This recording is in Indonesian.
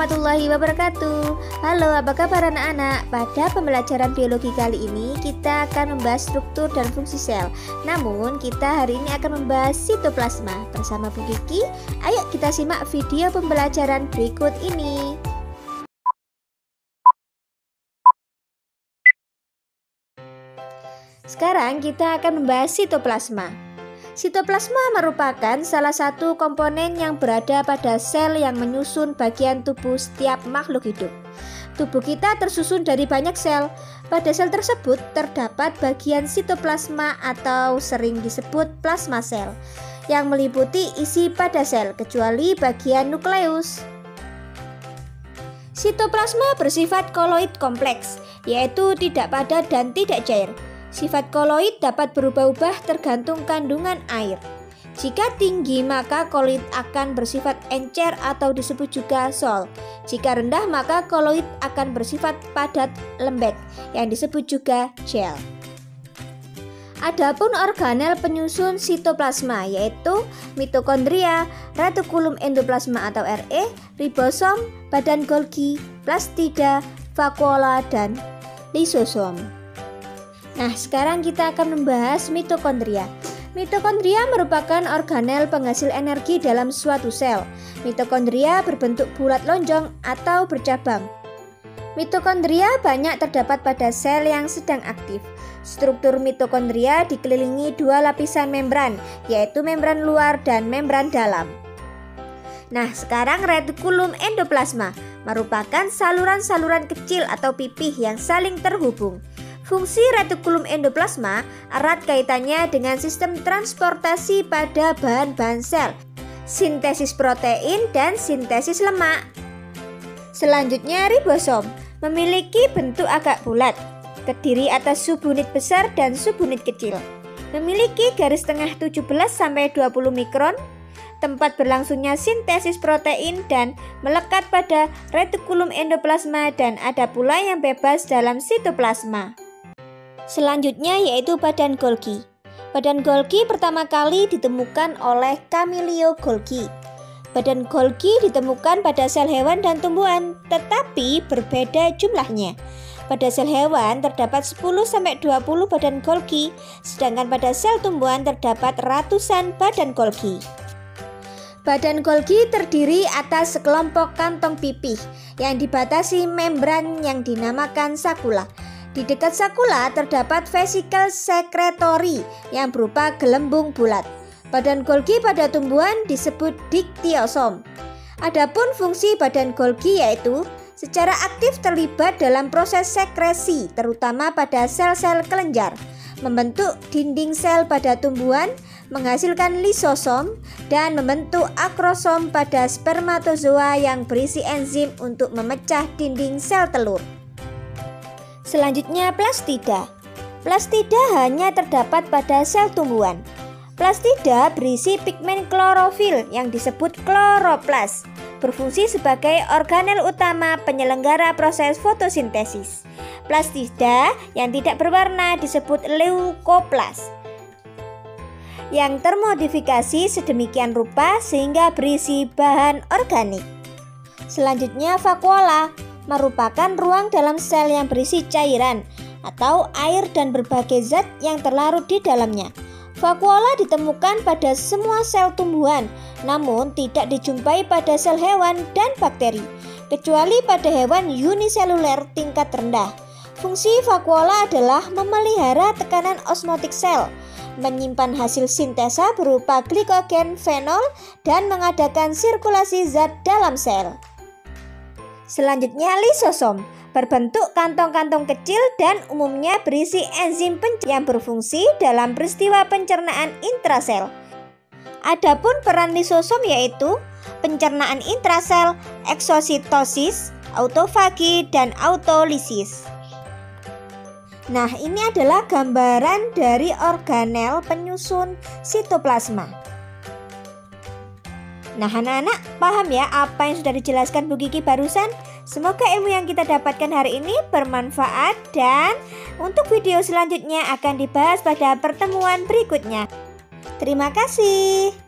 warahmatullahi wabarakatuh. Halo, apa kabar anak-anak? Pada pembelajaran biologi kali ini kita akan membahas struktur dan fungsi sel. Namun kita hari ini akan membahas sitoplasma bersama Bu Kiki. Ayo kita simak video pembelajaran berikut ini. Sekarang kita akan membahas sitoplasma. Sitoplasma merupakan salah satu komponen yang berada pada sel yang menyusun bagian tubuh setiap makhluk hidup. Tubuh kita tersusun dari banyak sel. Pada sel tersebut terdapat bagian sitoplasma atau sering disebut plasma sel yang meliputi isi pada sel kecuali bagian nukleus. Sitoplasma bersifat koloid kompleks, yaitu tidak padat dan tidak cair. Sifat koloid dapat berubah-ubah tergantung kandungan air. Jika tinggi maka koloid akan bersifat encer atau disebut juga sol. Jika rendah maka koloid akan bersifat padat lembek yang disebut juga gel. Adapun organel penyusun sitoplasma yaitu mitokondria, retikulum endoplasma atau RE, ribosom, badan Golgi, plastida, vakuola, dan lisosom. Nah, sekarang kita akan membahas mitokondria. Mitokondria merupakan organel penghasil energi dalam suatu sel. Mitokondria berbentuk bulat lonjong atau bercabang. Mitokondria banyak terdapat pada sel yang sedang aktif. Struktur mitokondria dikelilingi dua lapisan membran, yaitu membran luar dan membran dalam. Nah, sekarang retikulum endoplasma merupakan saluran-saluran kecil atau pipih yang saling terhubung. Fungsi retikulum endoplasma erat kaitannya dengan sistem transportasi pada bahan-bahan sel, sintesis protein dan sintesis lemak. Selanjutnya ribosom memiliki bentuk agak bulat, terdiri atas subunit besar dan subunit kecil. Memiliki garis tengah 17-20 mikron, tempat berlangsungnya sintesis protein dan melekat pada retikulum endoplasma, dan ada pula yang bebas dalam sitoplasma. Selanjutnya yaitu badan Golgi. Badan Golgi pertama kali ditemukan oleh Camillo Golgi. Badan Golgi ditemukan pada sel hewan dan tumbuhan, tetapi berbeda jumlahnya. Pada sel hewan terdapat 10-20 badan Golgi, sedangkan pada sel tumbuhan terdapat ratusan badan Golgi. Badan Golgi terdiri atas sekelompok kantong pipih yang dibatasi membran yang dinamakan sakula. Di dekat sakula terdapat vesikel sekretori yang berupa gelembung bulat. Badan Golgi pada tumbuhan disebut diktiosom. Adapun fungsi badan Golgi yaitu secara aktif terlibat dalam proses sekresi, terutama pada sel-sel kelenjar, membentuk dinding sel pada tumbuhan, menghasilkan lisosom, dan membentuk akrosom pada spermatozoa yang berisi enzim untuk memecah dinding sel telur. Selanjutnya plastida. Plastida hanya terdapat pada sel tumbuhan. Plastida berisi pigmen klorofil yang disebut kloroplas, berfungsi sebagai organel utama penyelenggara proses fotosintesis. Plastida yang tidak berwarna disebut leukoplas, yang termodifikasi sedemikian rupa sehingga berisi bahan organik. Selanjutnya vakuola merupakan ruang dalam sel yang berisi cairan atau air dan berbagai zat yang terlarut di dalamnya. Vakuola ditemukan pada semua sel tumbuhan, namun tidak dijumpai pada sel hewan dan bakteri, kecuali pada hewan uniseluler tingkat rendah. Fungsi vakuola adalah memelihara tekanan osmotik sel, menyimpan hasil sintesa berupa glikogen, fenol, dan mengadakan sirkulasi zat dalam sel. Selanjutnya lisosom, berbentuk kantong-kantong kecil dan umumnya berisi enzim yang berfungsi dalam peristiwa pencernaan intrasel. Adapun peran lisosom yaitu pencernaan intrasel, eksositosis, autofagi, dan autolisis. Nah, ini adalah gambaran dari organel penyusun sitoplasma. Nah, anak-anak paham ya apa yang sudah dijelaskan Bu Kiki barusan? Semoga ilmu yang kita dapatkan hari ini bermanfaat, dan untuk video selanjutnya akan dibahas pada pertemuan berikutnya. Terima kasih.